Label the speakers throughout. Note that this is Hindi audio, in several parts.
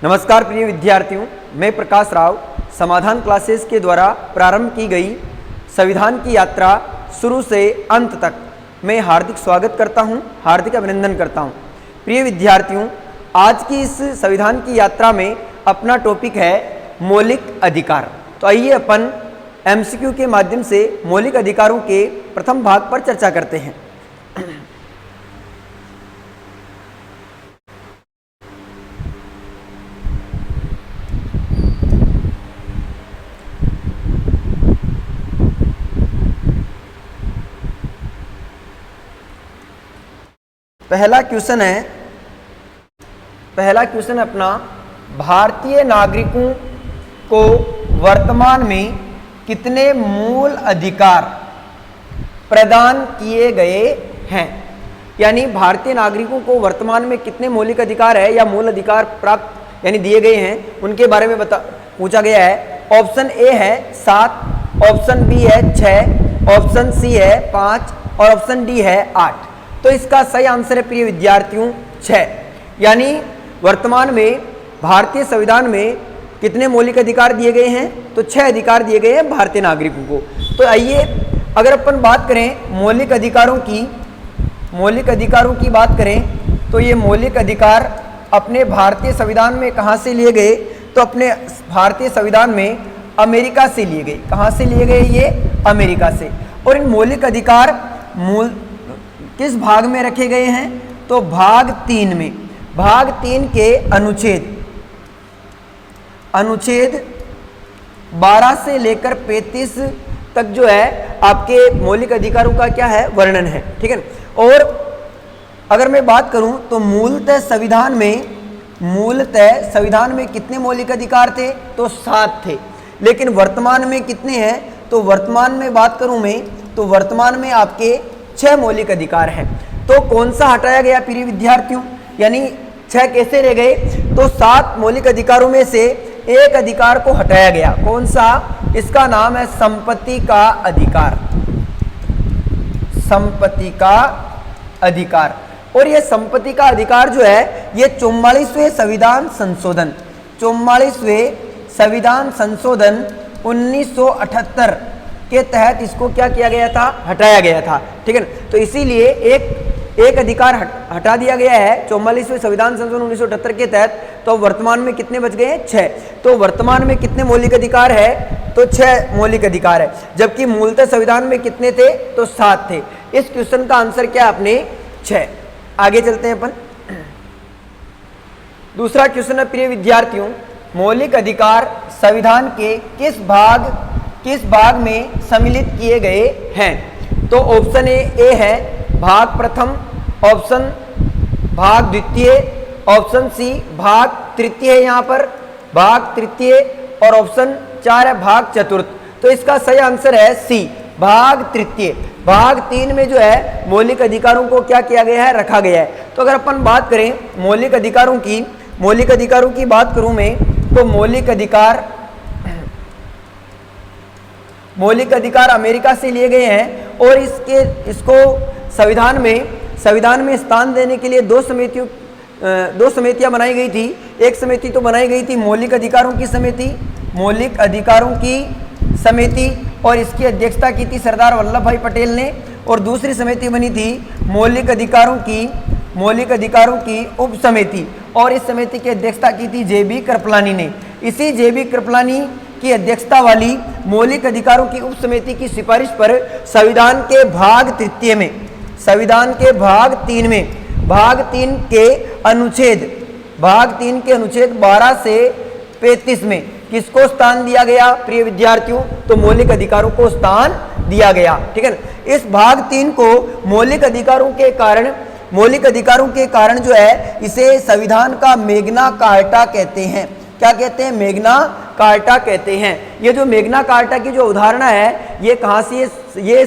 Speaker 1: नमस्कार प्रिय विद्यार्थियों, मैं प्रकाश राव समाधान क्लासेस के द्वारा प्रारंभ की गई संविधान की यात्रा शुरू से अंत तक मैं हार्दिक स्वागत करता हूं, हार्दिक अभिनंदन करता हूं। प्रिय विद्यार्थियों, आज की इस संविधान की यात्रा में अपना टॉपिक है मौलिक अधिकार। तो आइए अपन एमसीक्यू के माध्यम से मौलिक अधिकारों के प्रथम भाग पर चर्चा करते हैं। पहला क्वेश्चन अपना, भारतीय नागरिकों को वर्तमान में कितने मूल अधिकार प्रदान किए गए हैं। यानी भारतीय नागरिकों को वर्तमान में कितने मौलिक अधिकार है या मूल अधिकार प्राप्त यानी दिए गए हैं, उनके बारे में पूछा गया है। ऑप्शन ए है 7, ऑप्शन बी है 6, ऑप्शन सी है 5 और ऑप्शन डी है 8। तो इसका सही आंसर है प्रिय विद्यार्थियों 6। यानी वर्तमान में भारतीय संविधान में कितने मौलिक अधिकार दिए गए हैं, तो 6 अधिकार दिए गए हैं भारतीय नागरिकों को। तो आइए अगर अपन बात करें मौलिक अधिकारों की बात करें तो ये मौलिक अधिकार अपने भारतीय संविधान में कहाँ से लिए गए, तो अपने भारतीय संविधान में अमेरिका से लिए गए। कहाँ से लिए गए, ये अमेरिका से। और इन मौलिक अधिकार किस भाग में रखे गए हैं, तो भाग 3 में। भाग 3 के अनुच्छेद 12 से लेकर 35 तक जो है आपके मौलिक अधिकारों का क्या है, वर्णन है। ठीक है। और अगर मैं बात करूं तो मूलतः संविधान में कितने मौलिक अधिकार थे, तो 7 थे। लेकिन वर्तमान में कितने हैं, तो वर्तमान में बात करूं मैं तो वर्तमान में आपके 6 मौलिक अधिकार हैं। तो कौन सा हटाया गया प्रिय विद्यार्थियों, यानी 6 कैसे रह गए, तो 7 मौलिक अधिकारों में से एक अधिकार को हटाया गया। कौन सा, इसका नाम है संपत्ति का अधिकार। संपत्ति का अधिकार। और ये संपत्ति का अधिकार जो है ये 44वें संविधान संशोधन 1978 के तहत इसको क्या किया गया था, हटाया गया था। ठीक है। तो इसीलिए एक अधिकार हटा दिया गया है 44वें संविधान संशोधन 1978 के तहत। तो वर्तमान में कितने बच गए हैं, 6। तो वर्तमान में कितने मौलिक अधिकार है, तो 6 मौलिक अधिकार है। जबकि मूलतः संविधान में कितने थे, तो 7 थे। इस क्वेश्चन का आंसर क्या अपने 6। आगे चलते हैं अपन। दूसरा क्वेश्चन है प्रिय विद्यार्थियों, मौलिक अधिकार संविधान के किस भाग में सम्मिलित किए गए हैं। तो ऑप्शन ए है भाग प्रथम, ऑप्शन भाग द्वितीय, ऑप्शन सी भाग तृतीय है यहाँ पर भाग तृतीय, और ऑप्शन 4 है भाग चतुर्थ। तो इसका सही आंसर है सी, भाग तृतीय। भाग 3 में जो है मौलिक अधिकारों को क्या किया गया है, रखा गया है। तो अगर अपन बात करें मौलिक अधिकारों की बात करूं मैं तो मौलिक अधिकार अमेरिका से लिए गए हैं। और इसको संविधान में स्थान देने के लिए दो समितियां बनाई गई थी। एक समिति तो बनाई गई थी मौलिक अधिकारों की समिति, और इसकी अध्यक्षता की थी सरदार वल्लभ भाई पटेल ने। और दूसरी समिति बनी थी मौलिक अधिकारों की उप समिति, और इस समिति की अध्यक्षता की थी जे.बी. कृपलानी ने। इसी जे.बी. कृपलानी की अध्यक्षता वाली मौलिक अधिकारों की उप समिति की सिफारिश पर संविधान के भाग 3 में भाग 3 के अनुच्छेद 12 से 35 में किसको स्थान दिया गया प्रिय विद्यार्थियों, तो मौलिक अधिकारों को स्थान दिया गया। ठीक है। इस भाग 3 को मौलिक अधिकारों के कारण जो है इसे संविधान का मैग्ना कार्टा कहते हैं। क्या कहते हैं, मैग्ना कार्टा कहते हैं। ये जो मैग्ना कार्टा की जो अवधारणा है ये कहाँ से, ये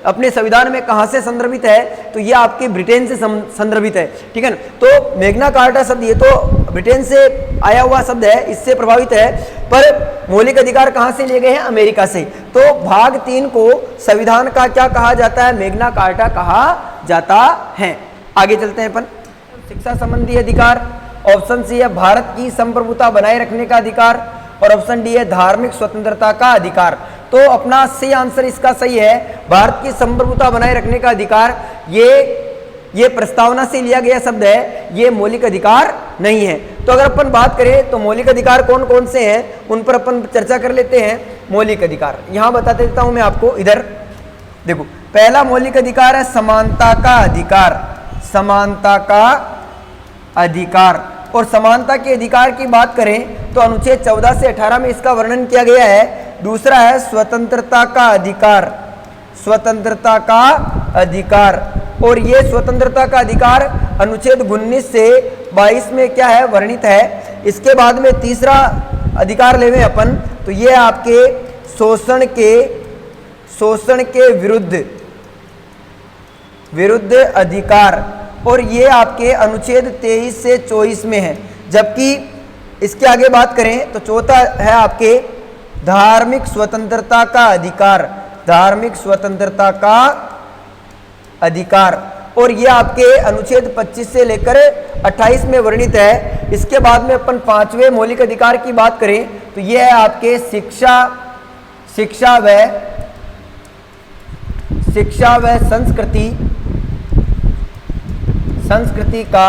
Speaker 1: अपने संविधान में कहाँ से संदर्भित है, तो ये आपके ब्रिटेन से संदर्भित है। ठीक है। तो मैग्ना कार्टा शब्द ये तो ब्रिटेन से आया हुआ शब्द है, इससे प्रभावित है, पर मौलिक अधिकार कहाँ से लिए गए हैं, अमेरिका से। तो भाग 3 को संविधान का क्या कहा जाता है, मैग्ना कार्टा कहा जाता है। आगे चलते हैं अपन। शिक्षा संबंधी अधिकार, ऑप्शन सी है भारत की संप्रभुता बनाए रखने का अधिकार, और ऑप्शन डी है धार्मिक स्वतंत्रता का अधिकार। तो अपना सही आंसर इसका सही है, भारत की संप्रभुता बनाए रखने का अधिकार। ये प्रस्तावना से लिया गया शब्द है, ये मौलिक अधिकार नहीं है। तो अगर अपन बात करें तो मौलिक अधिकार कौन कौन से हैं, उन पर अपन चर्चा कर लेते हैं। मौलिक अधिकार यहां बता देता हूं मैं आपको, इधर देखो। पहला मौलिक अधिकार है समानता का अधिकार, समानता का अधिकार। और समानता के अधिकार की बात करें तो अनुच्छेद 14 से 18 में इसका वर्णन किया गया है। दूसरा है स्वतंत्रता का अधिकार, स्वतंत्रता का अधिकार, और ये स्वतंत्रता का अधिकार अनुच्छेद 19 से 22 में क्या है, वर्णित है। इसके बाद में तीसरा अधिकार लेवे अपन, तो ये आपके शोषण के विरुद्ध अधिकार, और ये आपके अनुच्छेद 23 से 24 में है। जबकि इसके आगे बात करें तो चौथा है आपके धार्मिक स्वतंत्रता का अधिकार, धार्मिक स्वतंत्रता का अधिकार, और ये आपके अनुच्छेद 25 से लेकर 28 में वर्णित है। इसके बाद में अपन पांचवें मौलिक अधिकार की बात करें तो ये है आपके शिक्षा व संस्कृति का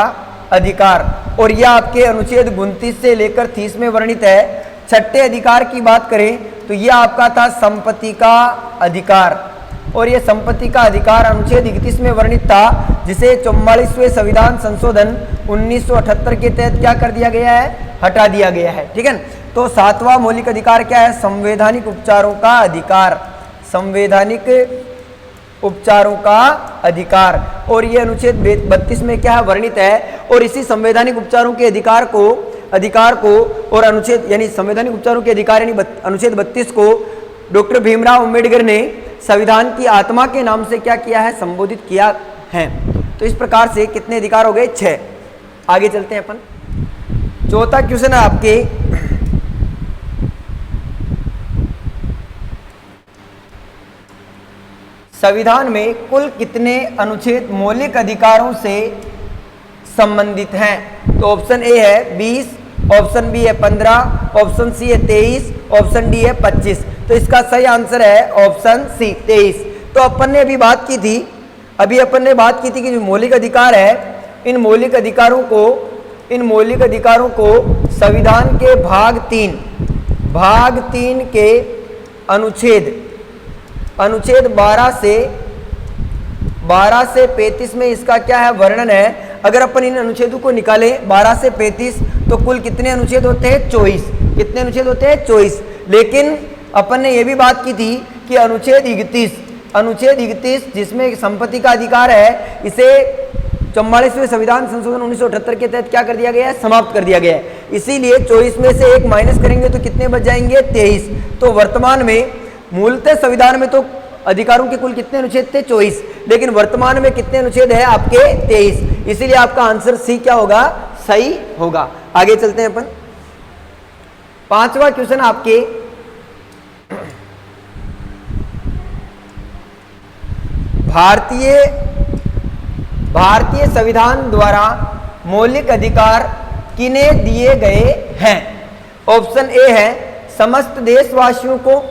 Speaker 1: अधिकार, और यह आपके अनुच्छेद 29 से लेकर 30 में वर्णित है। छठे अधिकार की बात करें तो यह आपका था संपत्ति का अधिकार, और यह संपत्ति का अधिकार अनुच्छेद 31 में वर्णित था, जिसे 44वें संविधान संशोधन 1978 के तहत क्या कर दिया गया है, हटा दिया गया है। ठीक है। तो सातवां मौलिक अधिकार क्या है, संवैधानिक उपचारों का अधिकार, संवैधानिक उपचारों का अधिकार, और ये अनुच्छेद 32 में क्या है, वर्णित है। और इसी संवैधानिक उपचारों के अधिकार को और अनुच्छेद यानी संवैधानिक उपचारों के अधिकार यानी अनुच्छेद 32 को डॉक्टर भीमराव अंबेडकर ने संविधान की आत्मा के नाम से क्या किया है, संबोधित किया है। तो इस प्रकार से कितने अधिकार हो गए, 6। आगे चलते हैं अपन। चौथा क्वेश्चन है आपके, संविधान में कुल कितने अनुच्छेद मौलिक अधिकारों से संबंधित हैं? तो ऑप्शन ए है 20, ऑप्शन बी है 15, ऑप्शन सी है 23, ऑप्शन डी है 25। तो इसका सही आंसर है ऑप्शन सी 23। तो अपन ने अभी बात की थी कि जो मौलिक अधिकार है, इन मौलिक अधिकारों को संविधान के भाग 3 के अनुच्छेद 12 से 35 में इसका क्या है, वर्णन है। अगर अपन इन अनुच्छेदों को निकालें 12 से 35 तो कुल कितने अनुच्छेद होते हैं, 24। कितने अनुच्छेद होते हैं, 24। लेकिन अपन ने यह भी बात की थी कि अनुच्छेद 31 जिसमें संपत्ति का अधिकार है, इसे 44वें संविधान संशोधन 1978 के तहत क्या कर दिया गया है, समाप्त कर दिया गया है। इसीलिए 24 में से 1 माइनस करेंगे तो कितने बच जाएंगे, 23। तो वर्तमान में मूलतः संविधान में तो अधिकारों के कुल कितने अनुच्छेद थे, 24, लेकिन वर्तमान में कितने अनुच्छेद है आपके, 23। इसीलिए आपका आंसर सी क्या होगा, सही होगा। आगे चलते हैं अपन। पांचवा क्वेश्चन आपके, भारतीय संविधान द्वारा मौलिक अधिकार किन्हें दिए गए हैं? ऑप्शन ए है समस्त देशवासियों को,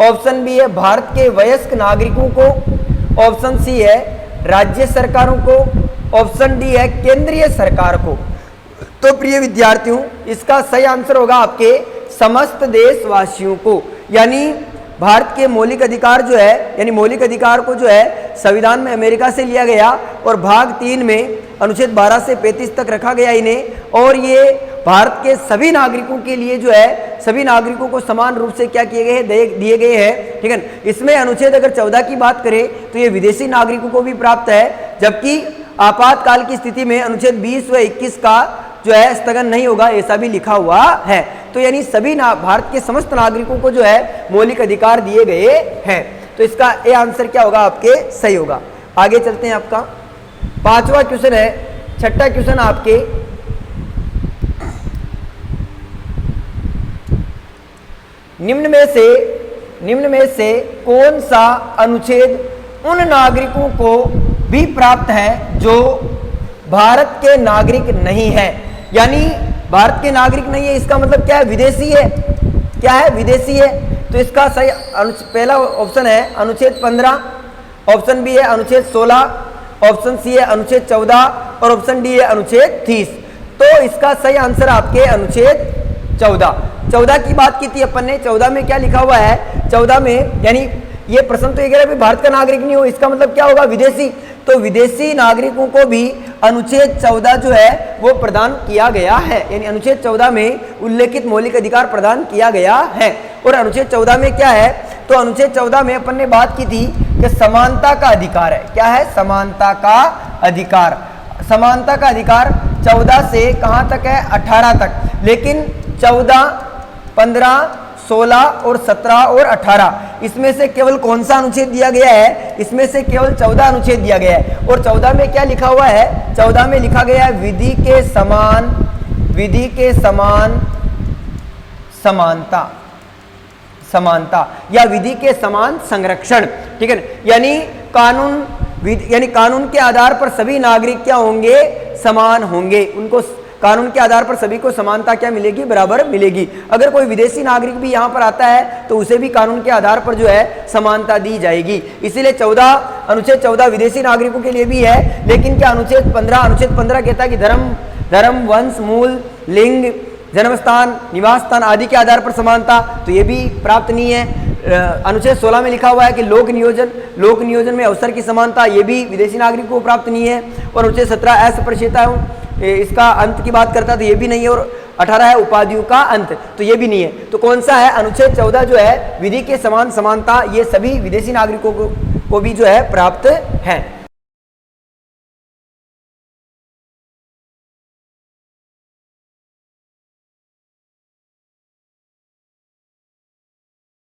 Speaker 1: ऑप्शन बी है भारत के वयस्क नागरिकों को, ऑप्शन सी है राज्य सरकारों को, ऑप्शन डी है केंद्रीय सरकार को। तो प्रिय विद्यार्थियों, इसका सही आंसर होगा आपके समस्त देशवासियों को। यानी भारत के मौलिक अधिकार जो है, यानी मौलिक अधिकार को जो है संविधान में अमेरिका से लिया गया और भाग 3 में अनुच्छेद 12 से 35 तक रखा गया इन्हें, और ये भारत के सभी नागरिकों के लिए जो है, सभी नागरिकों को समान रूप से क्या किए गए हैं, दिए गए हैं। ठीक है। इसमें अनुच्छेद अगर 14 की बात करें तो ये विदेशी नागरिकों को भी प्राप्त है, जबकि आपातकाल की स्थिति में अनुच्छेद 20 व 21 का जो है स्थगन नहीं होगा, ऐसा भी लिखा हुआ है। तो यानी सभी भारत के समस्त नागरिकों को जो है मौलिक अधिकार दिए गए हैं। तो इसका ए आंसर क्या होगा, आपके सही होगा। आगे चलते हैं। आपका पांचवा क्वेश्चन है। छठा क्वेश्चन आपके, निम्न में से कौन सा अनुच्छेद उन नागरिकों को भी प्राप्त है जो भारत के नागरिक नहीं है? यानी भारत के नागरिक नहीं है, इसका मतलब क्या है, विदेशी है। क्या है, विदेशी है। तो इसका सही पहला ऑप्शन है अनुच्छेद 15, ऑप्शन बी है अनुच्छेद 16, ऑप्शन सी है अनुच्छेद 14 और ऑप्शन डी है अनुच्छेद 30। तो इसका सही आंसर आपके अनुच्छेद 14 की बात की थी अपन ने। 14 में क्या लिखा हुआ है, 14 में यानी ये प्रश्न तो ये कह रहा है भारत का नागरिक नहीं हो, इसका मतलब क्या होगा, विदेशी। तो विदेशी नागरिकों को भी अनुच्छेद 14 जो है वो प्रदान किया गया है, यानी अनुच्छेद 14 में उल्लेखित मौलिक अधिकार प्रदान किया गया है। और अनुच्छेद 14 में क्या है, तो अनुच्छेद 14 में अपन ने बात की थी कि समानता का अधिकार है। क्या है, समानता का अधिकार। समानता का अधिकार 14 से कहां तक है, 18 तक। लेकिन 14, 15, 16 और 17 और 18 इसमें से केवल कौन सा अनुच्छेद दिया गया है, इसमें से केवल 14 अनुच्छेद दिया गया है। और 14 में क्या लिखा हुआ है, 14 में लिखा गया है विधि के समान समानता या विधि के समान संरक्षण। ठीक है, यानी कानून के आधार पर सभी नागरिक क्या होंगे, समान होंगे। उनको कानून के आधार पर सभी को समानता क्या मिलेगी, बराबर मिलेगी। अगर कोई विदेशी नागरिक भी यहाँ पर आता है तो उसे भी कानून के आधार पर जो है समानता दी जाएगी। इसीलिए अनुच्छेद 14 विदेशी नागरिकों के लिए भी है। लेकिन क्या अनुच्छेद 15 कहता है कि धर्म, वंश, मूल, लिंग, जन्म स्थान, निवास स्थान आदि के आधार पर समानता, तो ये भी प्राप्त नहीं है। अनुच्छेद 16 में लिखा हुआ है कि लोक नियोजन में अवसर की समानता, ये भी विदेशी नागरिकों को प्राप्त नहीं है। और अनुच्छेद 17 अस्पृश्यता इसका अंत की बात करता है, तो ये भी नहीं है। और 18 है उपाधियों का अंत, तो ये भी नहीं है। तो कौन सा है, अनुच्छेद 14 जो है विधि के समान समानता, ये सभी विदेशी नागरिकों को भी जो है प्राप्त है।